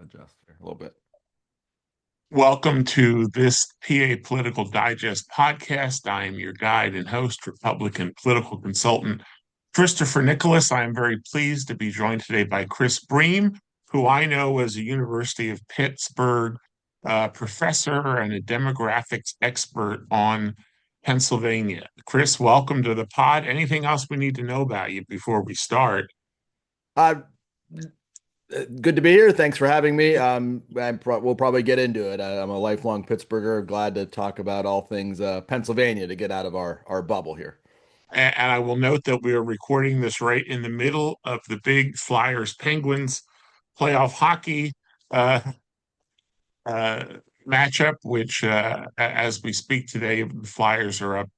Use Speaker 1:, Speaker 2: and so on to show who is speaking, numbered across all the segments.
Speaker 1: adjust here a little bit.
Speaker 2: Welcome to this PA Political Digest podcast. I am your guide and host, Republican political consultant Christopher Nicholas. I am very pleased to be joined today by Chris Briem, who I know as a University of Pittsburgh professor and a demographics expert on Pennsylvania. Chris, welcome to the pod. Anything else we need to know about you before we start?
Speaker 1: Uh, Good to be here. Thanks for having me. We'll probably get into it. I'm a lifelong Pittsburgher. Glad to talk about all things Pennsylvania to get out of our bubble here.
Speaker 2: And I will note that we are recording this right in the middle of the big Flyers Penguins playoff hockey uh, uh, matchup, which, as we speak today, the Flyers are up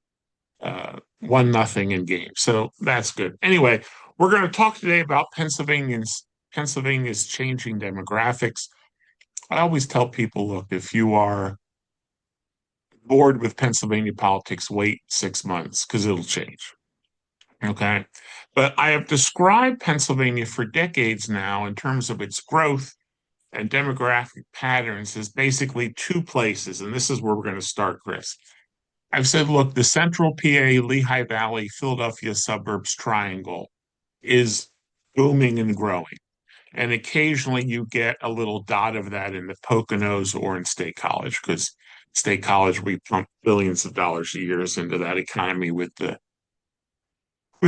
Speaker 2: 1-0 in game. So that's good. Anyway, we're going to talk today about Pennsylvania's changing demographics. I always tell people, look, if you are bored with Pennsylvania politics, wait 6 months because it'll change. Okay. But I have described Pennsylvania for decades now in terms of its growth and demographic patterns as basically two places. And this is where we're going to start, Chris. I've said, look, the central PA, Lehigh Valley, Philadelphia suburbs triangle is booming and growing. And occasionally you get a little dot of that in the Poconos or in State College, because State College, we pump billions of dollars a year into that economy with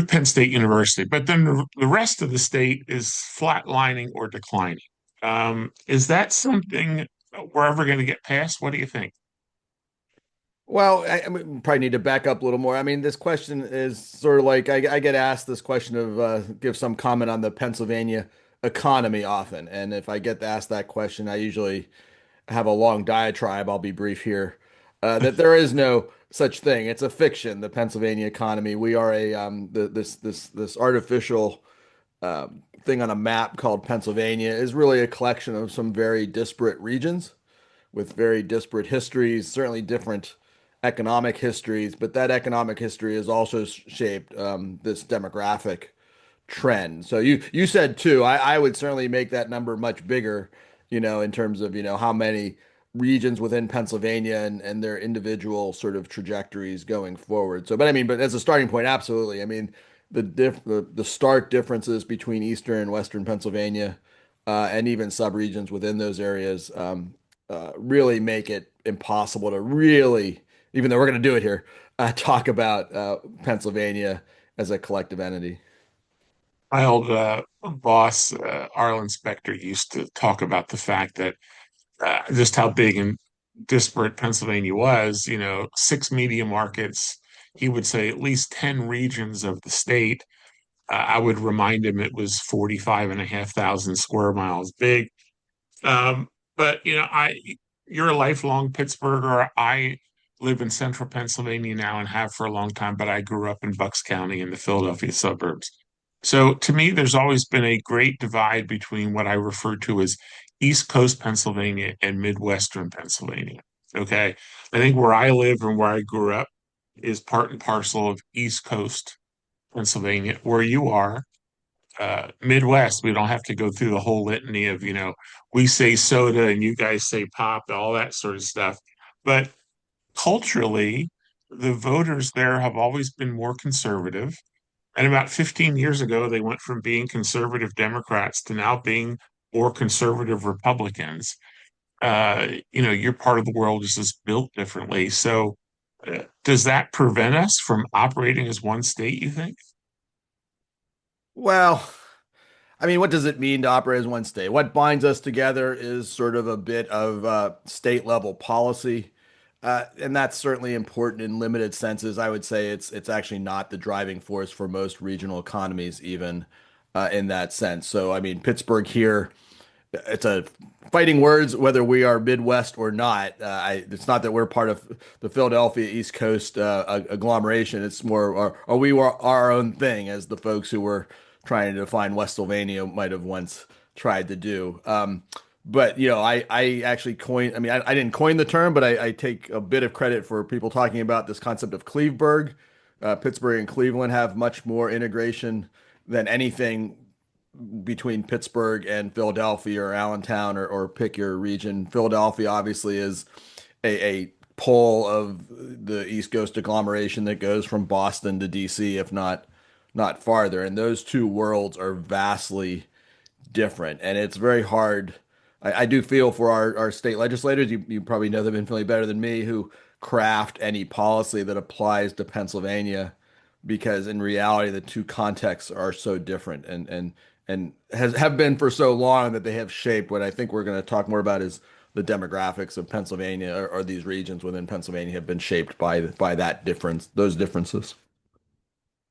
Speaker 2: Penn State University. But then the rest of the state is flatlining or declining. Is that something we're ever going to get past? What do you think?
Speaker 1: Well, we probably need to back up a little more. I mean, this question is sort of like I get asked this question of give some comment on the Pennsylvania economy often, and if I get asked that question, I usually have a long diatribe. I'll be brief here. That there is no such thing. It's a fiction. The Pennsylvania economy. We are this artificial thing on a map called Pennsylvania is really a collection of some very disparate regions with very disparate histories, certainly different economic histories, but that economic history has also shaped this demographic trend. So you said two. I would certainly make that number much bigger, in terms of, how many regions within Pennsylvania and their individual sort of trajectories going forward. So, but I mean, but as a starting point, absolutely. I mean, the stark differences between eastern and western Pennsylvania, and even subregions within those areas, really make it impossible to really, even though we're going to do it here, talk about Pennsylvania as a collective entity.
Speaker 2: My old boss, Arlen Specter, used to talk about the fact that just how big and disparate Pennsylvania was, six media markets. He would say at least 10 regions of the state. I would remind him it was 45,500 square miles big. But you're a lifelong Pittsburgher. I live in central Pennsylvania now and have for a long time, but I grew up in Bucks County in the Philadelphia suburbs. So to me, there's always been a great divide between what I refer to as East Coast Pennsylvania and Midwestern Pennsylvania. Okay. I think where I live and where I grew up is part and parcel of East Coast Pennsylvania. Where you are, Midwest, we don't have to go through the whole litany of, we say soda and you guys say pop, all that sort of stuff. But culturally, the voters there have always been more conservative. And about 15 years ago, they went from being conservative Democrats to now being more conservative Republicans. Your part of the world is just built differently. So, does that prevent us from operating as one state, you think?
Speaker 1: Well, I mean, what does it mean to operate as one state? What binds us together is sort of a bit of state level policy. And that's certainly important in limited senses. I would say it's actually not the driving force for most regional economies, even in that sense. So, I mean, Pittsburgh here, it's a fighting words whether we are Midwest or not. It's not that we're part of the Philadelphia East Coast agglomeration. It's more, are we our own thing, as the folks who were trying to define Westsylvania might have once tried to do. But I actually coined. I mean, I didn't coin the term, but I take a bit of credit for people talking about this concept of Cleveburg. Pittsburgh and Cleveland have much more integration than anything between Pittsburgh and Philadelphia or Allentown or pick your region. Philadelphia obviously is a pole of the East Coast agglomeration that goes from Boston to DC, if not farther. And those two worlds are vastly different. And it's very hard. I do feel for our state legislators, you probably know them infinitely better than me, who craft any policy that applies to Pennsylvania, because in reality, the two contexts are so different and have been for so long that they have shaped what I think we're going to talk more about is the demographics of Pennsylvania or these regions within Pennsylvania have been shaped by that difference, those differences.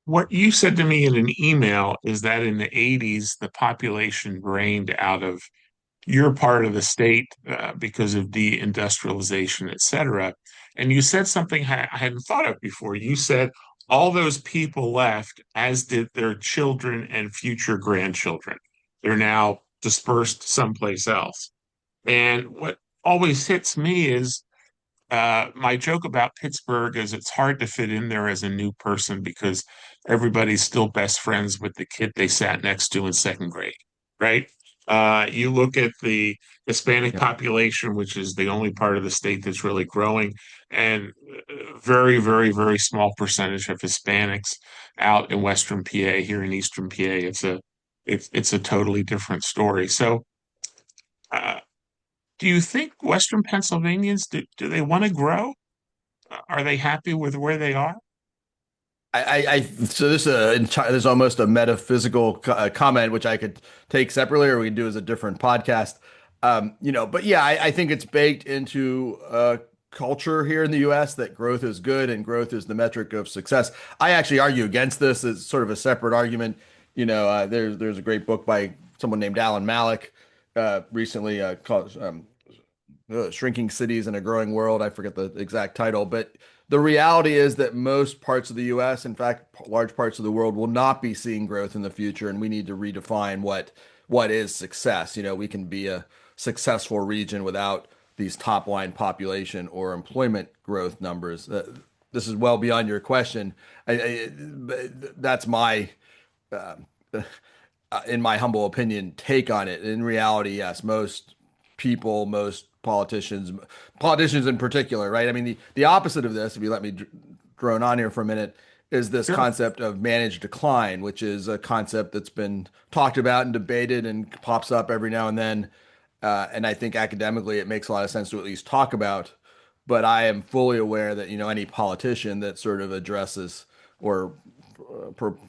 Speaker 2: What you said to me in an email is that in the 80s, the population drained out of your part of the state because of de-industrialization, et cetera. And you said something I hadn't thought of before. You said all those people left, as did their children and future grandchildren. They're now dispersed someplace else. And what always hits me is my joke about Pittsburgh is it's hard to fit in there as a new person because everybody's still best friends with the kid they sat next to in second grade, right? You look at the Hispanic
Speaker 1: Yep.
Speaker 2: population, which is the only part of the state that's really growing, and very, very, very small percentage of Hispanics out in Western PA. Here in Eastern PA, it's a totally different story. So, uh, do you think Western Pennsylvanians do they want to grow? Are they happy with where they are?
Speaker 1: So this is almost a metaphysical comment, which I could take separately, or we can do as a different podcast. But yeah, I think it's baked into culture here in the U.S. that growth is good and growth is the metric of success. I actually argue against this as sort of a separate argument. There's a great book by someone named Alan Malik recently called Shrinking Cities in a Growing World. I forget the exact title, but the reality is that most parts of the US, in fact, large parts of the world, will not be seeing growth in the future, and we need to redefine what is success. We can be a successful region without these top line population or employment growth numbers. This is well beyond your question. That's my in my humble opinion, take on it. In reality, yes, most people, most politicians in particular, right? I mean, the opposite of this, if you let me drone on here for a minute, is this
Speaker 2: Sure.
Speaker 1: concept of managed decline, which is a concept that's been talked about and debated and pops up every now and then. And I think academically it makes a lot of sense to at least talk about. But I am fully aware that, any politician that sort of addresses or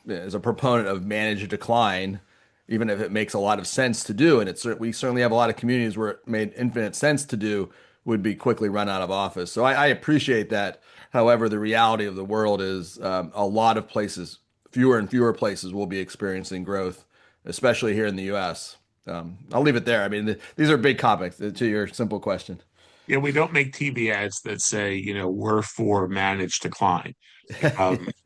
Speaker 1: is a proponent of managed decline, even if it makes a lot of sense to do, and we certainly have a lot of communities where it made infinite sense to do, would be quickly run out of office. So I appreciate that. However, the reality of the world is a lot of places, fewer and fewer places will be experiencing growth, especially here in the U.S. I'll leave it there. I mean, these are big topics to your simple question.
Speaker 2: Yeah, we don't make TV ads that say, we're for managed decline.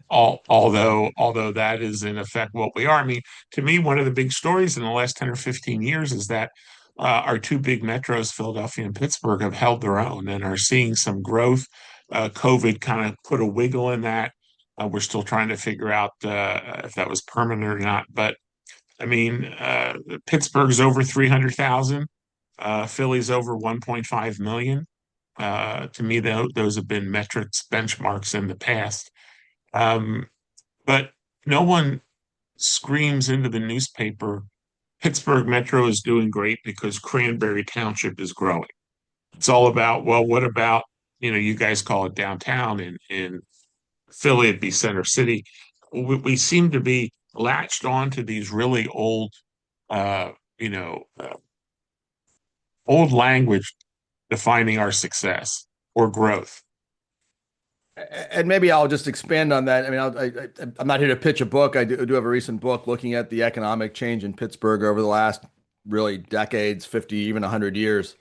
Speaker 2: Although that is in effect what we are. I mean, to me, one of the big stories in the last 10 or 15 years is that our two big metros, Philadelphia and Pittsburgh, have held their own and are seeing some growth. COVID kind of put a wiggle in that. We're still trying to figure out if that was permanent or not. But I mean, Pittsburgh's over 300,000. Philly's over 1.5 million. To me, those have been metrics benchmarks in the past. Um, but no one screams into the newspaper, Pittsburgh Metro is doing great because Cranberry Township is growing. It's all about, well, what about, you guys call it downtown in Philly, it'd be Center City. We seem to be latched on to these really old, uh, you know, uh, old language defining our success or growth.
Speaker 1: And maybe I'll just expand on that. I mean, I'm not here to pitch a book. I do have a recent book looking at the economic change in Pittsburgh over the last really decades, 50, even 100 years.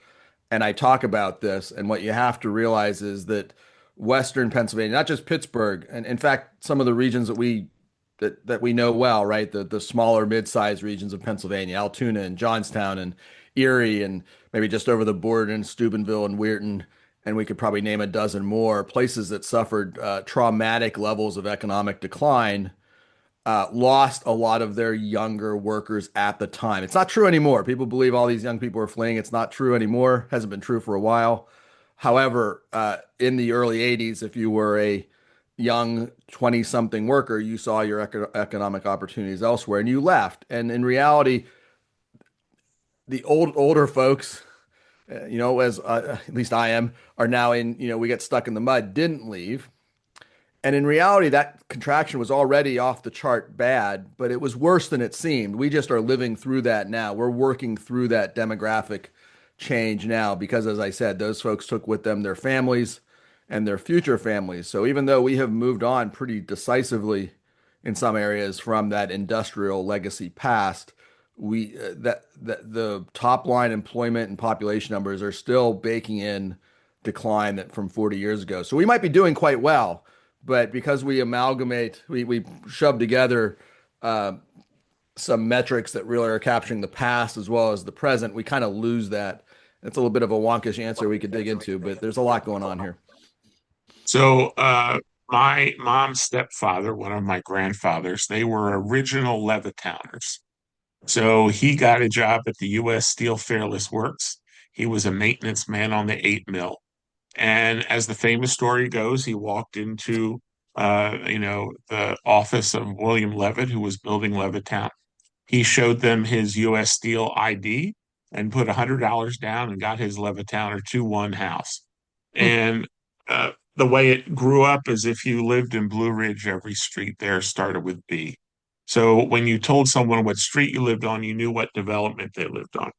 Speaker 1: And I talk about this. And what you have to realize is that Western Pennsylvania, not just Pittsburgh, and in fact, some of the regions that we know well, right? The smaller mid-sized regions of Pennsylvania, Altoona and Johnstown and Erie, and maybe just over the border in Steubenville and Weirton, and we could probably name a dozen more places that suffered traumatic levels of economic decline. lost a lot of their younger workers at the time. It's not true anymore. People believe all these young people are fleeing. It's not true anymore. Hasn't been true for a while. However, in the early 80s, if you were a young 20-something worker, you saw your economic opportunities elsewhere and you left. And in reality, the older folks, as at least I am, are now in, we get stuck in the mud, didn't leave. And in reality, that contraction was already off the chart bad, but it was worse than it seemed. We just are living through that now. We're working through that demographic change now because, as I said, those folks took with them their families and their future families. So even though we have moved on pretty decisively in some areas from that industrial legacy past, we that the top line employment and population numbers are still baking in decline that from 40 years ago. So we might be doing quite well, but because we shove together some metrics that really are capturing the past as well as the present, we kind of lose that. It's a little bit of a wonkish answer we could dig into, but there's a lot going on here.
Speaker 2: So, my mom's stepfather, one of my grandfathers, they were original Levittowners. So he got a job at the U.S. Steel Fairless Works. He was a maintenance man on the 8 mill. And as the famous story goes, he walked into, the office of William Levitt, who was building Levittown. He showed them his U.S. Steel ID and put $100 down and got his Levittowner 2-1 house. And the way it grew up is if you lived in Blue Ridge, every street there started with B. So when you told someone what street you lived on, you knew what development they lived on.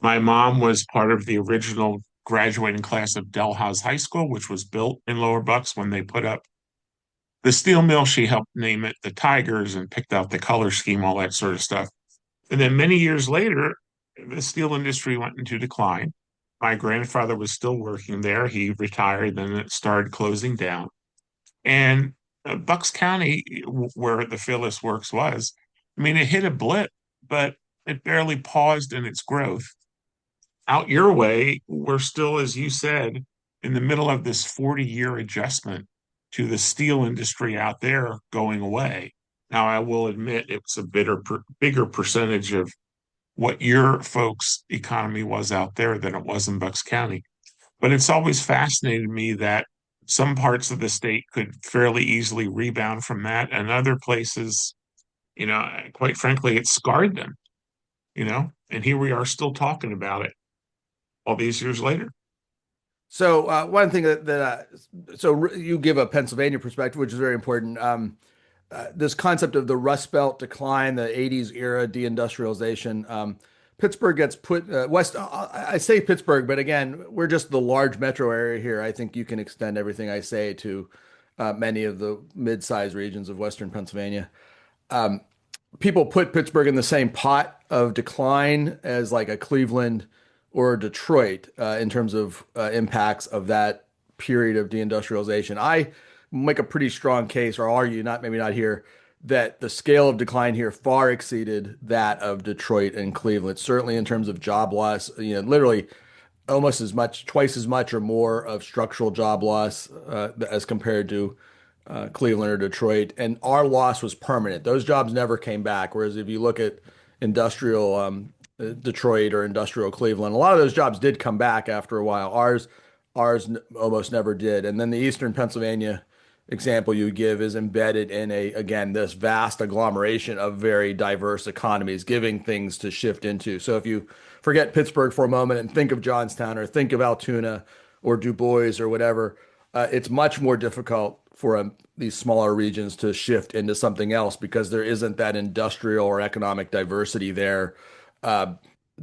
Speaker 2: My mom was part of the original graduating class of Delhausen High School, which was built in Lower Bucks when they put up the steel mill. She helped name it the Tigers and picked out the color scheme, all that sort of stuff. And then many years later, the steel industry went into decline. My grandfather was still working there. He retired, then it started closing down. And Bucks County, where the Phyllis Works was, I mean, it hit a blip, but it barely paused in its growth. Out your way, we're still, as you said, in the middle of this 40-year adjustment to the steel industry out there going away. Now, I will admit it's a bigger percentage of what your folks' economy was out there than it was in Bucks County. But it's always fascinated me that some parts of the state could fairly easily rebound from that, and other places, quite frankly, it scarred them, and here we are still talking about it all these years later.
Speaker 1: So one thing you give a Pennsylvania perspective, which is very important. This concept of the Rust Belt decline, the 80s era deindustrialization. Pittsburgh gets put west. I say Pittsburgh, but again, we're just the large metro area here. I think you can extend everything I say to many of the mid-sized regions of Western Pennsylvania. People put Pittsburgh in the same pot of decline as like a Cleveland or Detroit in terms of impacts of that period of deindustrialization. I make a pretty strong case, or argue, not maybe not here, that the scale of decline here far exceeded that of Detroit and Cleveland. Certainly in terms of job loss, literally almost as much, twice as much or more of structural job loss as compared to Cleveland or Detroit. And our loss was permanent. Those jobs never came back. Whereas if you look at industrial Detroit or industrial Cleveland, a lot of those jobs did come back after a while. Ours almost never did. And then the Eastern Pennsylvania example you give is embedded in again, this vast agglomeration of very diverse economies, giving things to shift into. So if you forget Pittsburgh for a moment and think of Johnstown or think of Altoona or Du Bois or whatever, it's much more difficult for these smaller regions to shift into something else because there isn't that industrial or economic diversity there uh,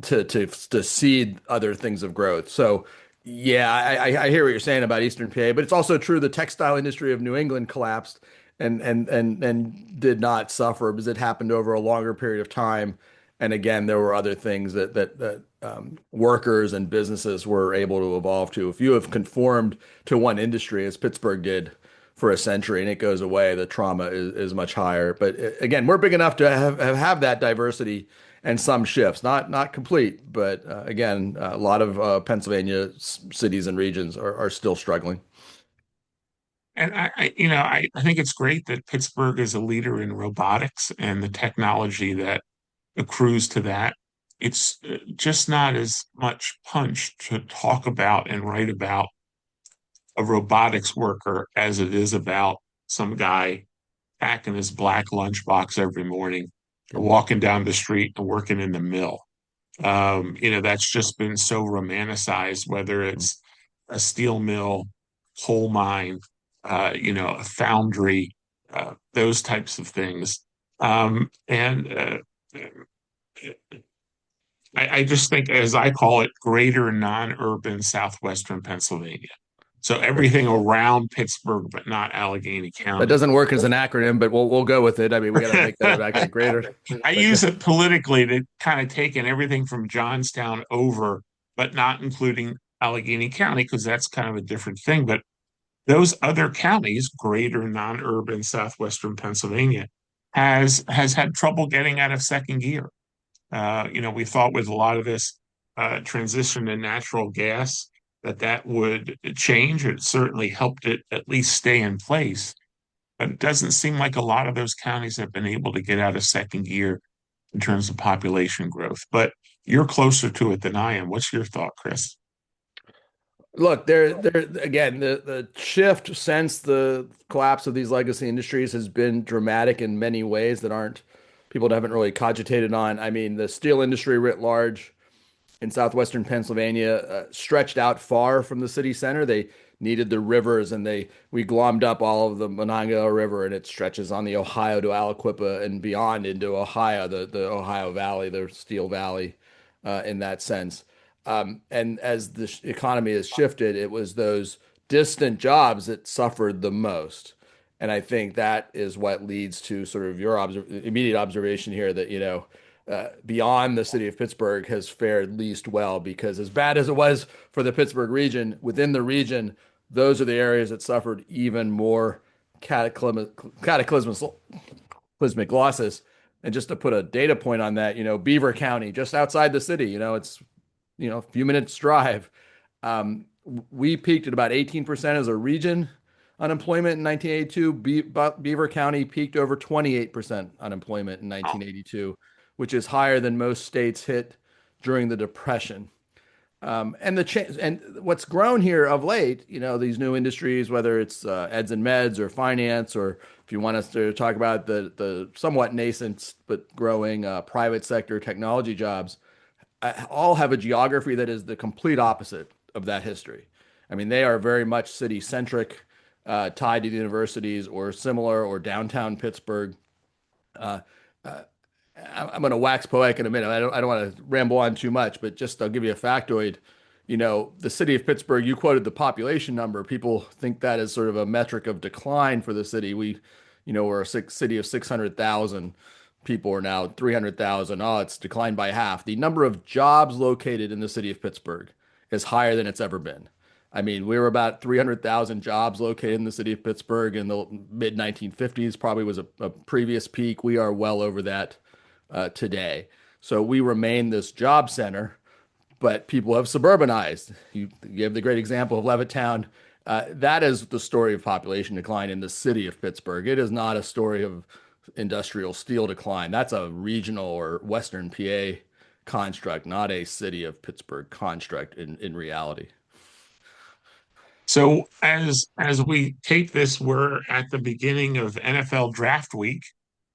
Speaker 1: to seed other things of growth. So yeah, I hear what you're saying about Eastern PA, but it's also true the textile industry of New England collapsed and did not suffer because it happened over a longer period of time. And again, there were other things that workers and businesses were able to evolve to. If you have conformed to one industry, as Pittsburgh did for a century, and it goes away, the trauma is much higher. But again, we're big enough to have that diversity and some shifts, not complete, but again, a lot of Pennsylvania cities and regions are still struggling.
Speaker 2: and I think it's great that Pittsburgh is a leader in robotics and the technology that accrues to that. It's just not as much punch to talk about and write about a robotics worker as it is about some guy packing his black lunchbox every morning, walking down the street and working in the mill. That's just been so romanticized, whether it's a steel mill, coal mine, a foundry, those types of things. And I just think, as I call it, greater non-urban southwestern Pennsylvania. So everything around Pittsburgh, but not Allegheny
Speaker 1: That
Speaker 2: County.
Speaker 1: doesn't work as an acronym, but we'll go with it. I mean, we got to make that back at greater.
Speaker 2: I
Speaker 1: But
Speaker 2: use it politically to kind of taking everything from Johnstown over, but not including Allegheny County because that's kind of a different thing. But those other counties, greater non-urban southwestern Pennsylvania, has had trouble getting out of second gear. We thought with a lot of this transition to natural gas that would change. It certainly helped it at least stay in place. But it doesn't seem like a lot of those counties have been able to get out of second gear in terms of population growth. But you're closer to it than I am. What's your thought, Chris?
Speaker 1: look, there again, the shift since the collapse of these legacy industries has been dramatic in many ways that aren't people haven't really cogitated on. I mean, the steel industry writ large in southwestern Pennsylvania stretched out far from the city center. They needed the rivers, and we glommed up all of the Monongahela River, and it stretches on the Ohio to Aliquippa and beyond into Ohio, the Ohio Valley, the Steel Valley, in that sense. And as the economy has shifted, it was those distant jobs that suffered the most. And I think that is what leads to sort of your immediate observation here that, beyond the city of Pittsburgh has fared least well because as bad as it was for the Pittsburgh region, within the region, those are the areas that suffered even more cataclysmic losses. And just to put a data point on that, Beaver County, just outside the city, it's, a few minutes drive. We peaked at about 18% as a region unemployment in 1982. Beaver County peaked over 28% unemployment in 1982, which is higher than most states hit during the Depression. And what's grown here of late, these new industries, whether it's eds and meds or finance, or if you want us to talk about the somewhat nascent but growing private sector technology jobs, all have a geography that is the complete opposite of that history. I mean, they are very much city centric, tied to the universities or similar, or downtown Pittsburgh. Uh, uh, I'm going to wax poetic in a minute. I don't want to ramble on too much, but just I'll give you a factoid. The city of Pittsburgh, you quoted the population number. People think that is sort of a metric of decline for the city. We're a city of 600,000 people are now 300,000. Oh, it's declined by half. The number of jobs located in the city of Pittsburgh is higher than it's ever been. I mean, we were about 300,000 jobs located in the city of Pittsburgh in the mid 1950s, probably was a previous peak. We are well over that today. So we remain this job center, but people have suburbanized. You gave the great example of Levittown. That is the story of population decline in the city of Pittsburgh. It is not a story of industrial steel decline. That's a regional or Western PA construct, not a city of Pittsburgh construct in reality.
Speaker 2: So as we tape this, we're at the beginning of NFL draft week,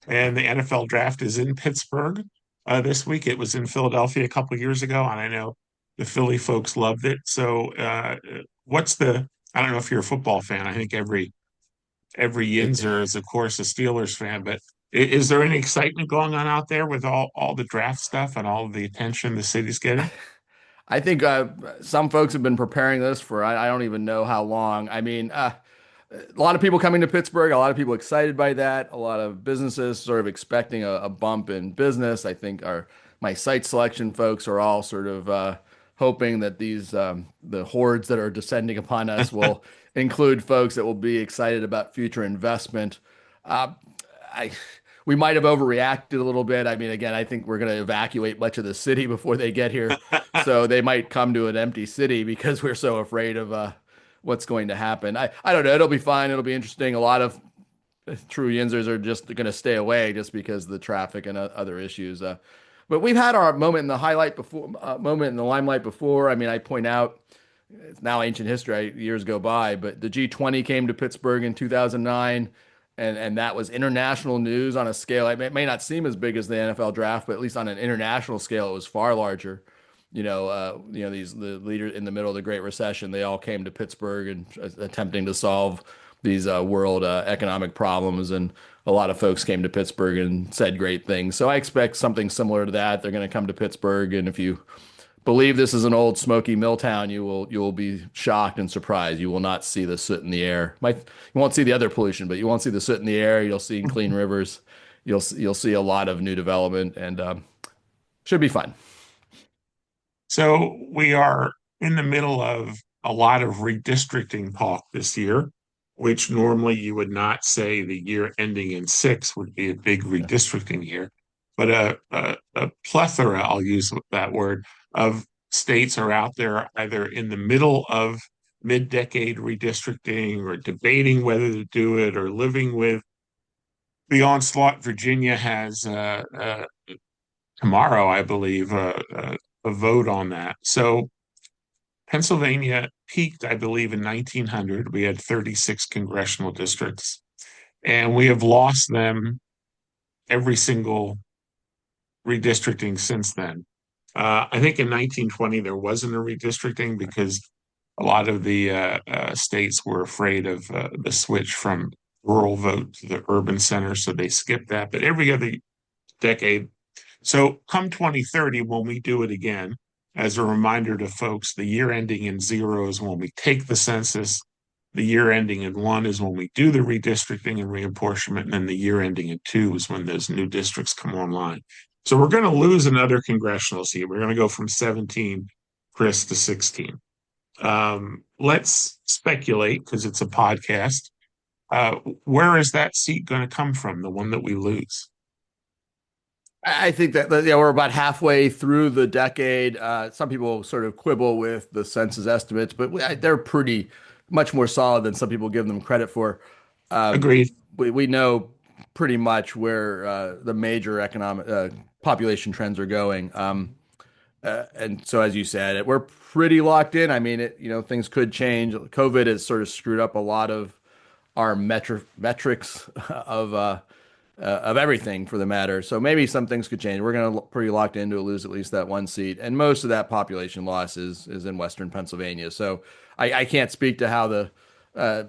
Speaker 2: and the NFL draft is in Pittsburgh this week. It was in Philadelphia a couple of years ago, and I know the Philly folks loved it. So what's the I don't know if you're a football fan. I think every Yinzer is, of course, a Steelers fan, but is there any excitement going on out there with all the draft stuff and all the attention the city's getting?
Speaker 1: I think some folks have been preparing this for I don't even know how long. I mean, a lot of people coming to Pittsburgh, a lot of people excited by that, a lot of businesses sort of expecting a bump in business. I think my site selection folks are all sort of hoping that the hordes that are descending upon us will include folks that will be excited about future investment. Uh, I we might have overreacted a little bit. I mean, again, I think we're going to evacuate much of the city before they get here, so they might come to an empty city because we're so afraid of what's going to happen. I don't know. It'll be fine. It'll be interesting. A lot of true Yinzers are just going to stay away just because of the traffic and other issues. But we've had our moment in the limelight before. I mean, I point out it's now ancient history. Years go by, but the G20 came to Pittsburgh in 2009, and that was international news on a scale. It may not seem as big as the NFL draft, but at least on an international scale, it was far larger. The leaders in the middle of the Great Recession, they all came to Pittsburgh and attempting to solve these world economic problems, and a lot of folks came to Pittsburgh and said great things. So I expect something similar to that. They're going to come to Pittsburgh, and if you believe this is an old smoky mill town, you will be shocked and surprised. You will not see the soot in the air. You won't see the other pollution, but you won't see the soot in the air. You'll see clean rivers. You'll see a lot of new development, and should be fun.
Speaker 2: So we are in the middle of a lot of redistricting talk this year, which normally you would not say the year ending in six would be a big redistricting year. But a plethora, I'll use that word, of states are out there either in the middle of mid-decade redistricting or debating whether to do it or living with the onslaught. Virginia has tomorrow, I believe, a vote on that. So Pennsylvania peaked, I believe, in 1900. We had 36 congressional districts, and we have lost them every single redistricting since then. I think in 1920 there wasn't a redistricting because a lot of the states were afraid of the switch from rural vote to the urban center, so they skipped that. But every other decade, so come 2030, when we do it again, as a reminder to folks, the year ending in zero is when we take the census. The year ending in one is when we do the redistricting and reapportionment, and then the year ending in two is when those new districts come online. So we're going to lose another congressional seat. We're going to go from 17, Chris, to 16. Let's speculate, because it's a podcast. Where is that seat going to come from, the one that we lose?
Speaker 1: I think that yeah, we're about halfway through the decade. Some people sort of quibble with the census estimates, but they're pretty much more solid than some people give them credit for.
Speaker 2: Agreed.
Speaker 1: We know pretty much where the major economic population trends are going. And so, as you said, we're pretty locked in. I mean, things could change. COVID has sort of screwed up a lot of our metrics of everything for the matter. So maybe some things could change. We're going to pretty locked in to lose at least that one seat, and most of that population loss is in Western Pennsylvania. So I can't speak to how the uh,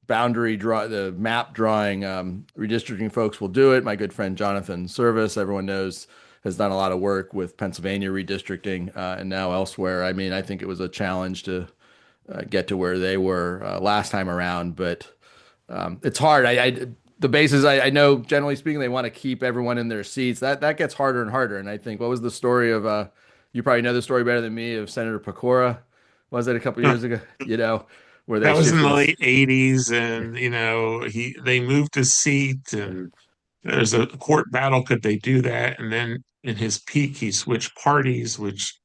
Speaker 1: the map drawing redistricting folks will do it. My good friend Jonathan Service, everyone knows, has done a lot of work with Pennsylvania redistricting and now elsewhere. I mean, I think it was a challenge to get to where they were last time around, but it's hard. The bases I know, generally speaking, they want to keep everyone in their seats. That gets harder and harder. And I think what was the story of you probably know the story better than me, of Senator Pecora? Was it a couple years ago? Where they
Speaker 2: That was in the
Speaker 1: shifted
Speaker 2: late 80s, and they moved his seat, and there's a court battle. Could they do that? And then in his peak, he switched parties, which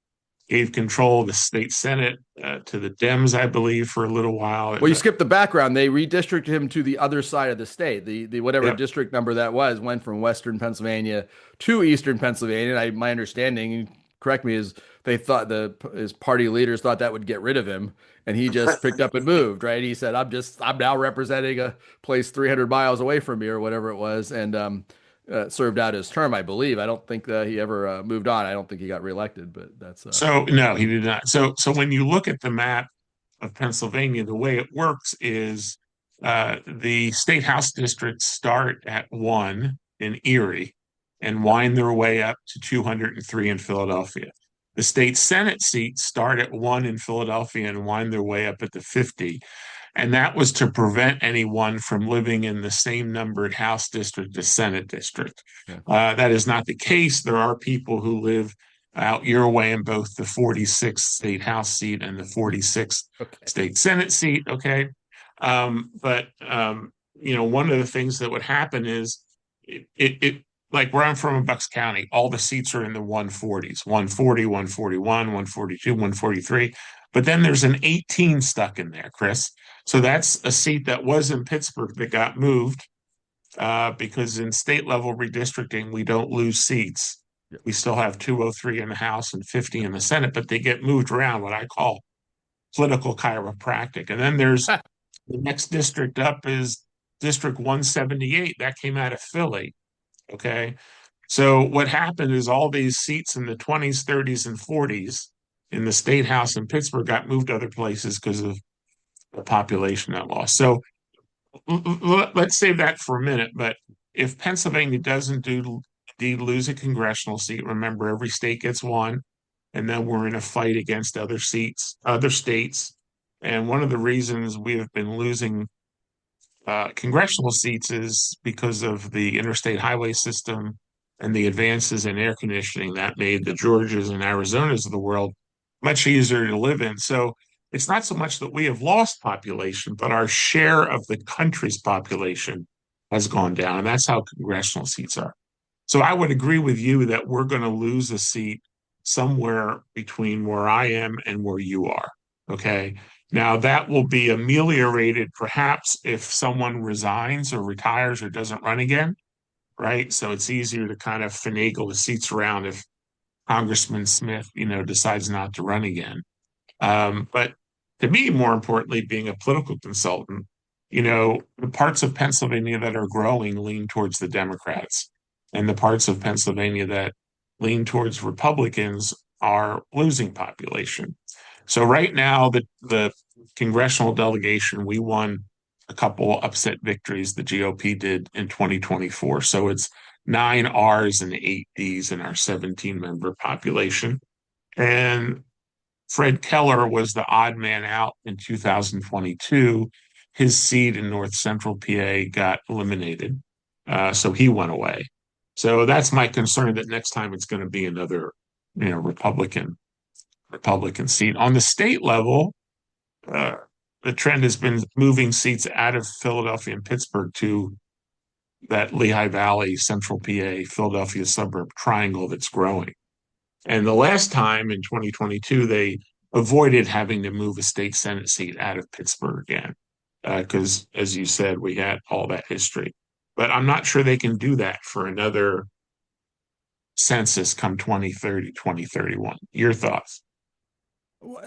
Speaker 2: gave control of the state senate to the Dems, I believe, for a little while.
Speaker 1: Well, you skipped the background. They redistricted him to the other side of the state. The whatever
Speaker 2: Yep.
Speaker 1: district number that was went from Western Pennsylvania to Eastern Pennsylvania. My understanding, correct me, is they thought his party leaders thought that would get rid of him, and he just picked up and moved. Right? He said, I'm now representing a place 300 miles away from me, or whatever it was, and served out his term, I believe. I don't think that he ever moved on. I don't think he got reelected, but that's
Speaker 2: So no, he did not. So when you look at the map of Pennsylvania, the way it works is the state house districts start at one in Erie and wind their way up to 203 in Philadelphia. The state Senate seats start at one in Philadelphia and wind their way up at the 50. And that was to prevent anyone from living in the same numbered House district as Senate district.
Speaker 1: yeah.
Speaker 2: That is not the case. There are people who live out your way in both the 46th state House seat and the 46th
Speaker 1: Okay.
Speaker 2: state Senate seat. Okay. But one of the things that would happen is it like where I'm from in Bucks County, all the seats are in the 140s, 140, 141, 142, 143. But then there's an 18 stuck in there, Chris. So that's a seat that was in Pittsburgh that got moved because in state level redistricting, we don't lose seats.
Speaker 1: Yeah.
Speaker 2: We still have 203 in the House and 50 in the Senate, but they get moved around, what I call political chiropractic. And then there's the next district up is District 178. That came out of Philly. Okay. So what happened is all these seats in the 20s, 30s, and 40s in the state house in Pittsburgh got moved to other places because of the population that lost. So let's save that for a minute. But if Pennsylvania doesn't do indeed lose a congressional seat, remember every state gets one, and then we're in a fight against other seats, other states. And one of the reasons we have been losing congressional seats is because of the interstate highway system and the advances in air conditioning that made the Georgias and Arizonas of the world much easier to live in. So it's not so much that we have lost population, but our share of the country's population has gone down. And that's how congressional seats are. So I would agree with you that we're going to lose a seat somewhere between where I am and where you are. Okay. Now, that will be ameliorated perhaps if someone resigns or retires or doesn't run again, right? So it's easier to kind of finagle the seats around if Congressman Smith, decides not to run again. But to me, more importantly, being a political consultant, the parts of Pennsylvania that are growing lean towards the Democrats, and the parts of Pennsylvania that lean towards Republicans are losing population. So right now, the congressional delegation, we won a couple upset victories the GOP did in 2024. So it's 9 Rs and 8 Ds in our 17-member population. And Fred Keller was the odd man out in 2022. His seat in North Central PA got eliminated. So he went away. So that's my concern that next time it's going to be another, Republican seat. On the state level, uh, the trend has been moving seats out of Philadelphia and Pittsburgh to that Lehigh Valley, Central PA, Philadelphia suburb triangle that's growing. And the last time in 2022, they avoided having to move a state Senate seat out of Pittsburgh again, because, as you said, we had all that history. But I'm not sure they can do that for another census come 2030, 2031. Your thoughts?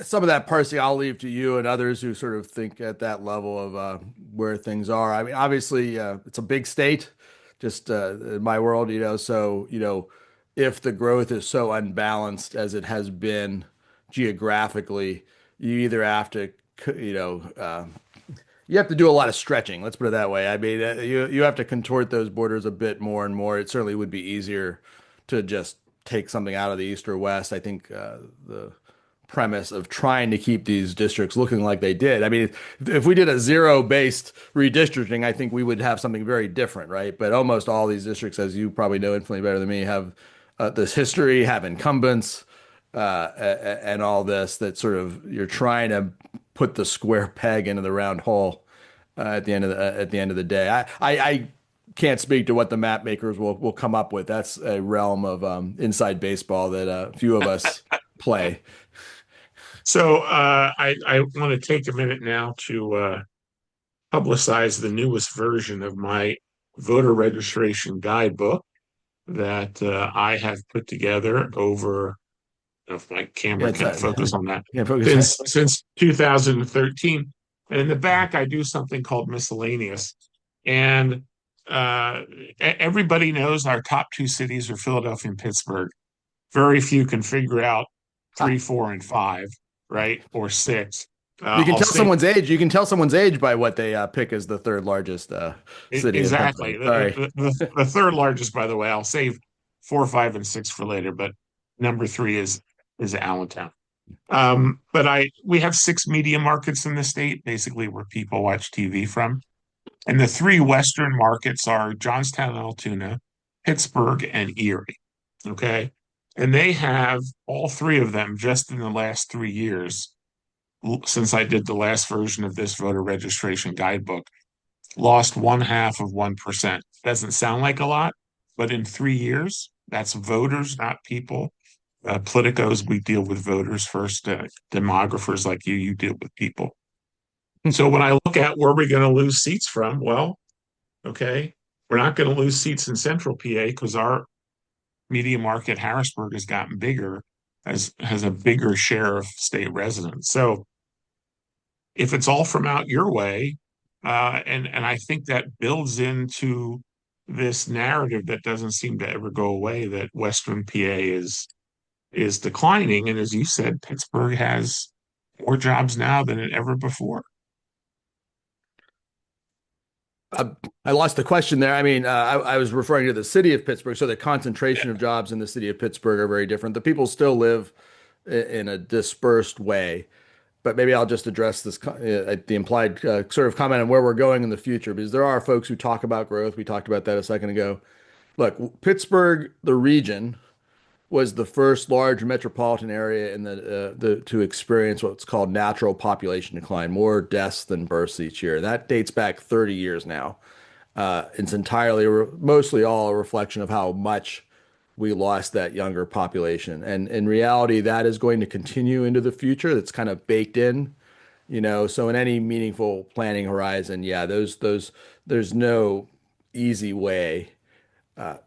Speaker 1: Some of that parsing I'll leave to you and others who sort of think at that level of where things are. I mean, obviously, it's a big state, just in my world, so, if the growth is so unbalanced as it has been geographically, you either have to, you have to do a lot of stretching. Let's put it that way. I mean, you have to contort those borders a bit more and more. It certainly would be easier to just take something out of the east or west. I think the premise of trying to keep these districts looking like they did. I mean, if we did a zero-based redistricting, I think we would have something very different, right? But almost all these districts, as you probably know infinitely better than me, have this history, have incumbents, and all this that sort of you're trying to put the square peg into the round hole at the end of the day. I can't speak to what the map makers will come up with. That's a realm of inside baseball that few of us play.
Speaker 2: So I want to take a minute now to publicize the newest version of my voter registration guidebook that I have put together over, if my
Speaker 1: Yeah,
Speaker 2: camera
Speaker 1: it's
Speaker 2: can focus on that,
Speaker 1: yeah, focus.
Speaker 2: since 2013. And in the back, I do something called miscellaneous. And everybody knows our top two cities are Philadelphia and Pittsburgh. Very few can figure out three, four, and five, right? Or six.
Speaker 1: You can
Speaker 2: I'll
Speaker 1: tell
Speaker 2: say
Speaker 1: someone's age. You can tell someone's age by what they pick as the third largest city in
Speaker 2: exactly.
Speaker 1: Pennsylvania. Sorry.
Speaker 2: The third largest, by the way, I'll save four, five, and six for later, but number three is Allentown. But we have six media markets in the state, basically where people watch TV from. And the three Western markets are Johnstown, Altoona, Pittsburgh, and Erie. Okay. And they have all three of them just in the last 3 years, since I did the last version of this voter registration guidebook, lost 1/2 of 1%. Doesn't sound like a lot, but in 3 years, that's voters, not people, Politicos, we deal with voters first. Demographers like you deal with people. So when I look at where we're going to lose seats from, well, okay, we're not going to lose seats in Central PA because our media market, Harrisburg, has gotten bigger, has a bigger share of state residents. So if it's all from out your way, and I think that builds into this narrative that doesn't seem to ever go away that Western PA is declining. And as you said, Pittsburgh has more jobs now than it ever before.
Speaker 1: Uh, I lost the question there. I mean, I was referring to the city of Pittsburgh. So the concentration of jobs in the city of Pittsburgh are very different. The people still live in a dispersed way. But maybe I'll just address the implied sort of comment on where we're going in the future, because there are folks who talk about growth. We talked about that a second ago. Look, Pittsburgh, the region, was the first large metropolitan area in the to experience what's called natural population decline, more deaths than births each year. That dates back 30 years now. It's mostly all a reflection of how much we lost that younger population. And in reality, that is going to continue into the future. That's kind of baked in, So in any meaningful planning horizon, yeah, there's no easy way.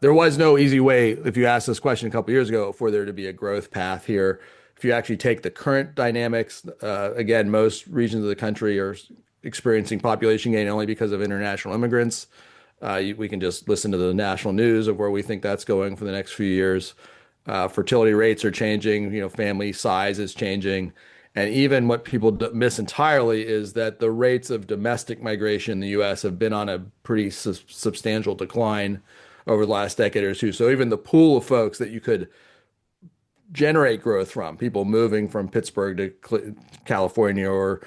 Speaker 1: There was no easy way, if you asked this question a couple years ago, for there to be a growth path here. If you actually take the current dynamics, again, most regions of the country are experiencing population gain only because of international immigrants. We can just listen to the national news of where we think that's going for the next few years. Fertility rates are changing, family size is changing. And even what people miss entirely is that the rates of domestic migration in the US have been on a pretty substantial decline over the last decade or two. So even the pool of folks that you could generate growth from, people moving from Pittsburgh to California or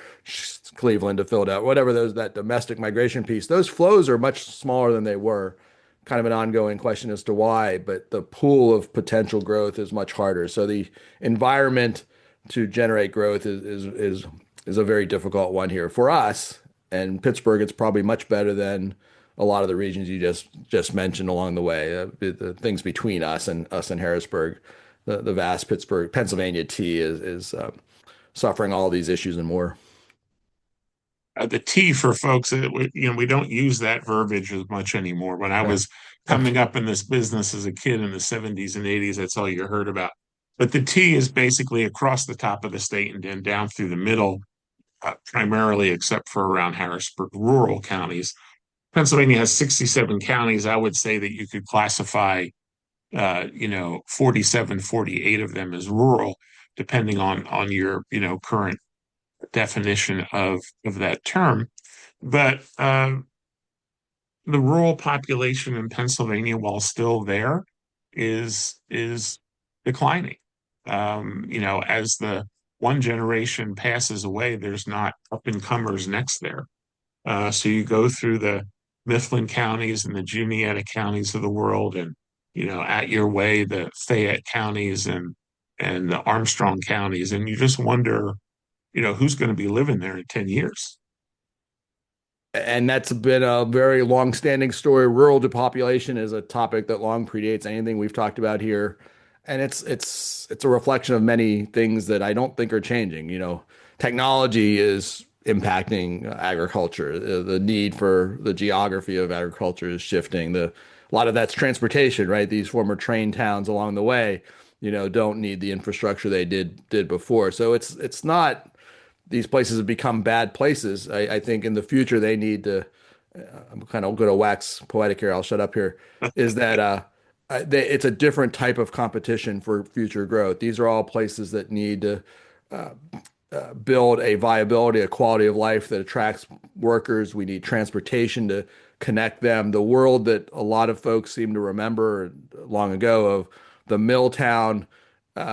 Speaker 1: Cleveland to Philadelphia, whatever that domestic migration piece, those flows are much smaller than they were. Kind of an ongoing question as to why, but the pool of potential growth is much harder. So the environment to generate growth is a very difficult one here for us. And Pittsburgh, it's probably much better than a lot of the regions you just mentioned along the way. The things between us and Harrisburg, the vast Pittsburgh, Pennsylvania T is suffering all these issues and more.
Speaker 2: The T for folks, we don't use that verbiage as much anymore. When I
Speaker 1: Yeah.
Speaker 2: was coming up in this business as a kid in the 70s and 80s, that's all you heard about. But the T is basically across the top of the state and then down through the middle, primarily except for around Harrisburg, rural counties. Pennsylvania has 67 counties. I would say that you could classify, 47, 48 of them as rural, depending on your, current definition of that term. But the rural population in Pennsylvania, while still there, is declining. As the one generation passes away, there's not up and comers next there. So you go through the Mifflin counties and the Juniata counties of the world, and at your way the Fayette counties and the Armstrong counties, and you just wonder, who's going to be living there in 10 years.
Speaker 1: And that's been a very long-standing story. Rural depopulation is a topic that long predates anything we've talked about here, and it's a reflection of many things that I don't think are changing. Technology is impacting agriculture. The need for the geography of agriculture is shifting. A lot of that's transportation, right? These former train towns along the way, don't need the infrastructure they did before. So it's not these places have become bad places. I think in the future they need to. I'm kind of going to wax poetic here. I'll shut up here. Is that it's a different type of competition for future growth. These are all places that need to build a viability, a quality of life that attracts workers. We need transportation to connect them. The world that a lot of folks seem to remember long ago of the mill town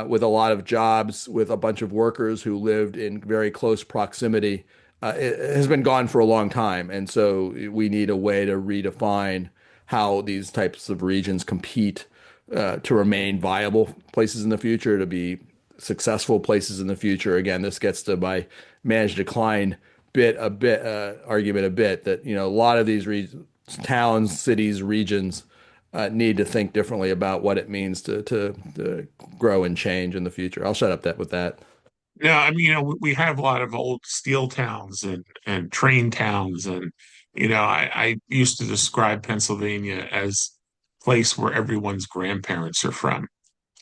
Speaker 1: with a lot of jobs, with a bunch of workers who lived in very close proximity, it has been gone for a long time. And so we need a way to redefine how these types of regions compete to remain viable places in the future, to be successful places in the future. Again, this gets to my managed decline argument a bit that a lot of these towns, cities, regions need to think differently about what it means to grow and change in the future. I'll shut up that with that.
Speaker 2: Yeah, I mean, we have a lot of old steel towns and train towns, and I used to describe Pennsylvania as a place where everyone's grandparents are from.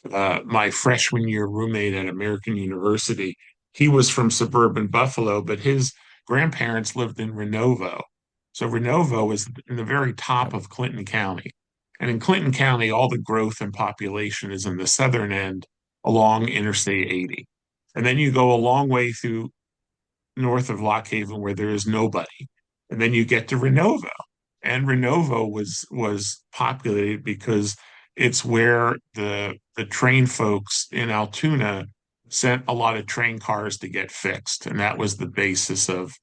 Speaker 2: My freshman year roommate at American University, he was from suburban Buffalo, but his grandparents lived in Renovo. So Renovo is in the very top
Speaker 1: Yep.
Speaker 2: of Clinton County. And in Clinton County, all the growth and population is in the southern end along Interstate 80. And then you go a long way through north of Lock Haven where there is nobody. And then you get to Renovo. And Renovo was populated because it's where the train folks in Altoona sent a lot of train cars to get fixed. And that was the basis of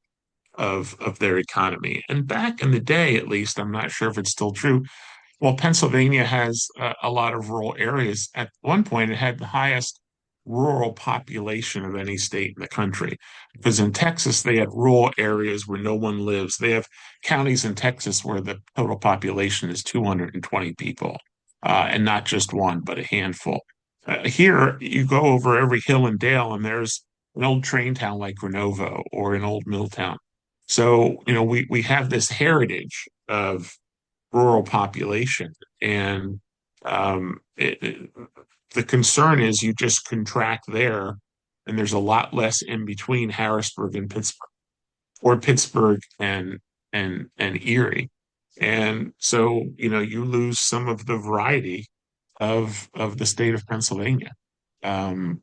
Speaker 2: their economy. And back in the day, at least, I'm not sure if it's still true, well, Pennsylvania has a lot of rural areas. At one point, it had the highest rural population of any state in the country. Because in Texas, they had rural areas where no one lives. They have counties in Texas where the total population is 220 people, and not just one, but a handful. Here, you go over every hill and dale, and there's an old train town like Renovo or an old mill town. So, we have this heritage of rural population. And the concern is you just contract there, and there's a lot less in between Harrisburg and Pittsburgh, or Pittsburgh and Erie. And so, you lose some of the variety of the state of Pennsylvania. Um,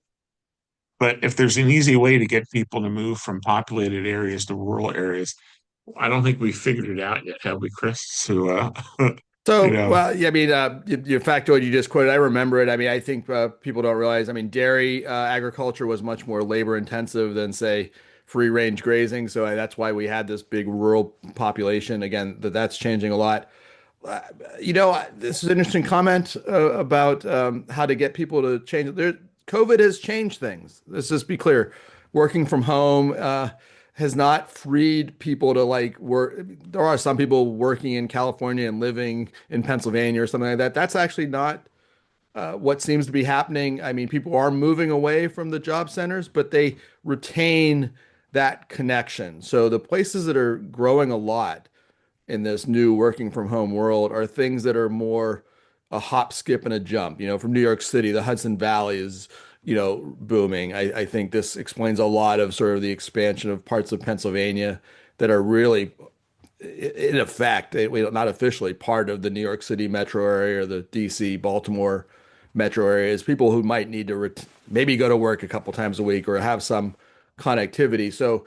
Speaker 2: but if there's an easy way to get people to move from populated areas to rural areas, I don't think we figured it out yet, have we, Chris? So, you
Speaker 1: So,
Speaker 2: know,
Speaker 1: well, yeah, I mean, your factoid you just quoted, I remember it. I mean, I think people don't realize, I mean, dairy agriculture was much more labor intensive than, say, free range grazing. So that's why we had this big rural population. Again, that's changing a lot. Uh, this is an interesting comment about how to get people to change. COVID has changed things. Let's just be clear. Working from home has not freed people to like work. There are some people working in California and living in Pennsylvania or something like that. That's actually not what seems to be happening. I mean, people are moving away from the job centers, but they retain that connection. So the places that are growing a lot in this new working from home world are things that are more a hop, skip, and a jump. From New York City, the Hudson Valley is, booming. I think this explains a lot of sort of the expansion of parts of Pennsylvania that are really, in effect, not officially part of the New York City metro area or the DC, Baltimore metro areas. People who might need to maybe go to work a couple times a week or have some connectivity. So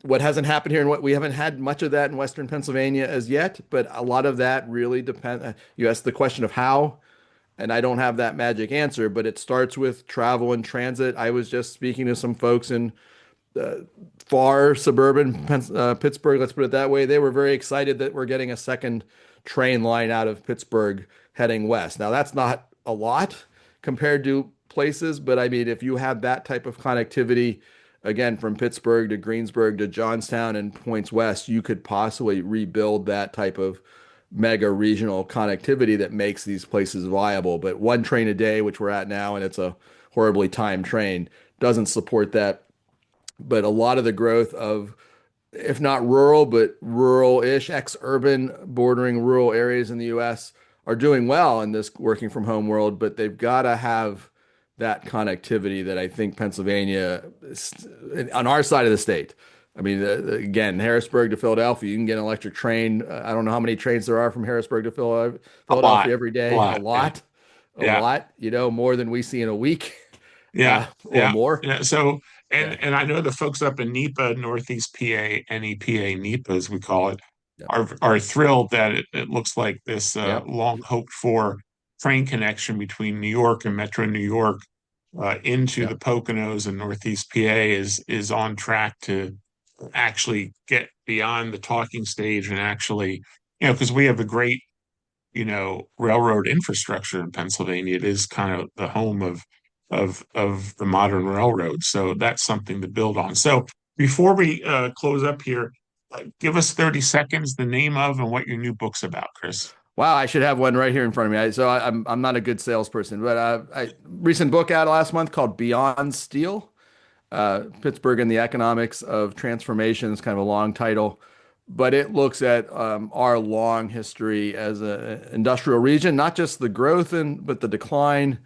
Speaker 1: what hasn't happened here and what we haven't had much of that in Western Pennsylvania as yet, but a lot of that really depends. You asked the question of how, and I don't have that magic answer, but it starts with travel and transit. I was just speaking to some folks in far suburban Pittsburgh, let's put it that way. They were very excited that we're getting a second train line out of Pittsburgh heading west. Now, that's not a lot compared to places, but I mean, if you have that type of connectivity, again, from Pittsburgh to Greensburg to Johnstown and points west, you could possibly rebuild that type of mega regional connectivity that makes these places viable. But one train a day, which we're at now, and it's a horribly timed train, doesn't support that. But a lot of the growth of, if not rural, but rural-ish, ex-urban, bordering rural areas in the U.S. are doing well in this working from home world, but they've got to have that connectivity that I think Pennsylvania, on our side of the state. I mean, again, Harrisburg to Philadelphia, you can get an electric train. I don't know how many trains there are from Harrisburg to
Speaker 2: a lot,
Speaker 1: Philadelphia every
Speaker 2: a
Speaker 1: day. A
Speaker 2: lot. Yeah,
Speaker 1: lot, a
Speaker 2: yeah,
Speaker 1: lot, more than we see in a week,
Speaker 2: yeah,
Speaker 1: or
Speaker 2: yeah,
Speaker 1: more.
Speaker 2: yeah. So, and
Speaker 1: Yeah.
Speaker 2: and I know the folks up in NEPA, Northeast PA, NEPA, NEPA as we call it,
Speaker 1: Yep.
Speaker 2: are thrilled that it looks like this
Speaker 1: Yep.
Speaker 2: long hoped for train connection between New York and Metro New York into the
Speaker 1: Yep.
Speaker 2: Poconos and Northeast PA is on track to actually get beyond the talking stage and actually, because we have a great, railroad infrastructure in Pennsylvania. It is kind of the home of the modern railroad. So that's something to build on. So before we close up here, give us 30 seconds, the name of and what your new book's about, Chris.
Speaker 1: Wow, I should have one right here in front of me. I'm not a good salesperson, but recent book out last month called Beyond Steel, Pittsburgh and the Economics of Transformation. It's kind of a long title, but it looks at our long history as an industrial region, not just the growth but the decline.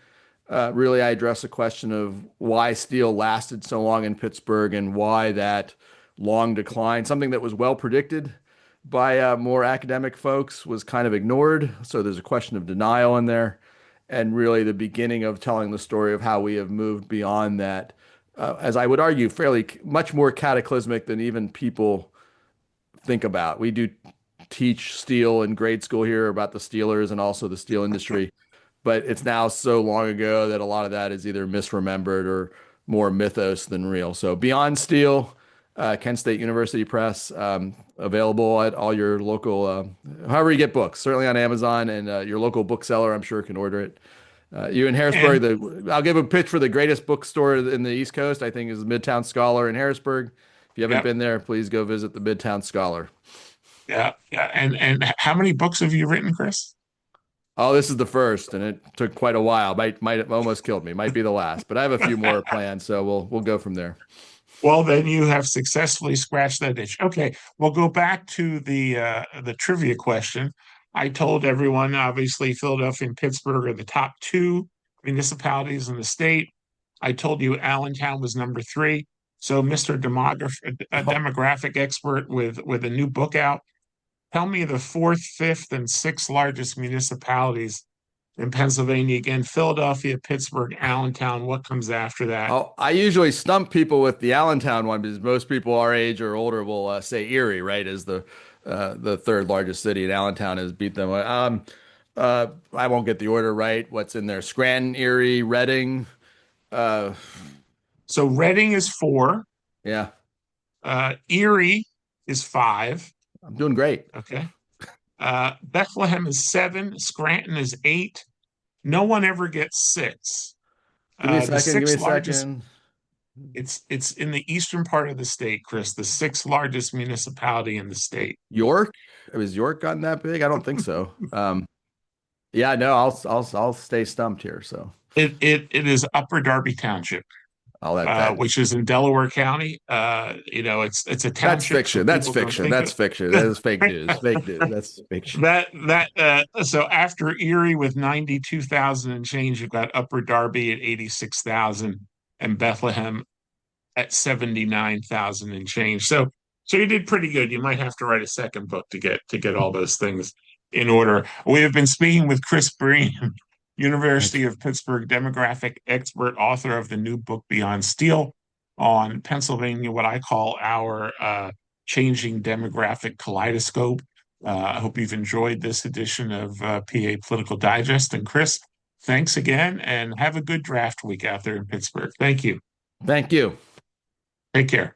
Speaker 1: Really, I address the question of why steel lasted so long in Pittsburgh and why that long decline, something that was well predicted by more academic folks, was kind of ignored. So there's a question of denial in there, and really the beginning of telling the story of how we have moved beyond that, as I would argue, fairly much more cataclysmic than even people think about. We do teach steel in grade school here about the steelers and also the steel industry, but it's now so long ago that a lot of that is either misremembered or more mythos than real. So Beyond Steel, Kent State University Press, available at all your local, however you get books, certainly on Amazon, and your local bookseller, I'm sure, can order it. You in Harrisburg,
Speaker 2: And
Speaker 1: I'll give a pitch for the greatest bookstore in the East Coast, I think, is Midtown Scholar in Harrisburg. If you haven't
Speaker 2: yeah,
Speaker 1: been there, please go visit the Midtown Scholar.
Speaker 2: yeah. And how many books have you written, Chris?
Speaker 1: Oh, this is the first, and it took quite a while. Might have almost killed me. Might be the last, but I have a few more planned, so we'll go from there.
Speaker 2: Well, then you have successfully scratched that itch. Okay, we'll go back to the trivia question. I told everyone, obviously, Philadelphia and Pittsburgh are the top two municipalities in the state. I told you Allentown was number three. So, Mr. A demographic expert with a new book out, tell me the fourth, fifth, and sixth largest municipalities in Pennsylvania. Again, Philadelphia, Pittsburgh, Allentown. What comes after that?
Speaker 1: Oh, I usually stump people with the Allentown one because most people our age or older will say Erie, right, is the third largest city, and Allentown has beat them. I won't get the order right. What's in there? Scranton, Erie, Reading. Uh,
Speaker 2: So, Reading is four.
Speaker 1: yeah,
Speaker 2: Erie is five.
Speaker 1: I'm doing great.
Speaker 2: Okay. Bethlehem is seven. Scranton is eight. No one ever gets six.
Speaker 1: Give me a
Speaker 2: The
Speaker 1: second. Give me
Speaker 2: sixth
Speaker 1: a
Speaker 2: largest,
Speaker 1: second.
Speaker 2: it's in the eastern part of the state, Chris, the sixth largest municipality in the state.
Speaker 1: York? Was York gotten that big? I don't think so. Yeah, no, I'll stay stumped here. So
Speaker 2: It is Upper Darby Township,
Speaker 1: I'll let that.
Speaker 2: which is in Delaware County. It's a
Speaker 1: That's
Speaker 2: township, so
Speaker 1: fiction. That's
Speaker 2: people don't
Speaker 1: fiction.
Speaker 2: think
Speaker 1: That's
Speaker 2: of
Speaker 1: fiction. That is fake news. Fake news. That's fiction.
Speaker 2: so after Erie with 92,000 and change, you've got Upper Darby at 86,000 and Bethlehem at 79,000 and change. So you did pretty good. You might have to write a second book to get all those things in order. We have been speaking with Chris Briem,
Speaker 1: Thank
Speaker 2: University
Speaker 1: you.
Speaker 2: of Pittsburgh demographic expert, author of the new book Beyond Steel on Pennsylvania, what I call our changing demographic kaleidoscope. I hope you've enjoyed this edition of PA Political Digest. And Chris, thanks again, and have a good draft week out there in Pittsburgh. Thank you.
Speaker 1: Thank you.
Speaker 2: Take care.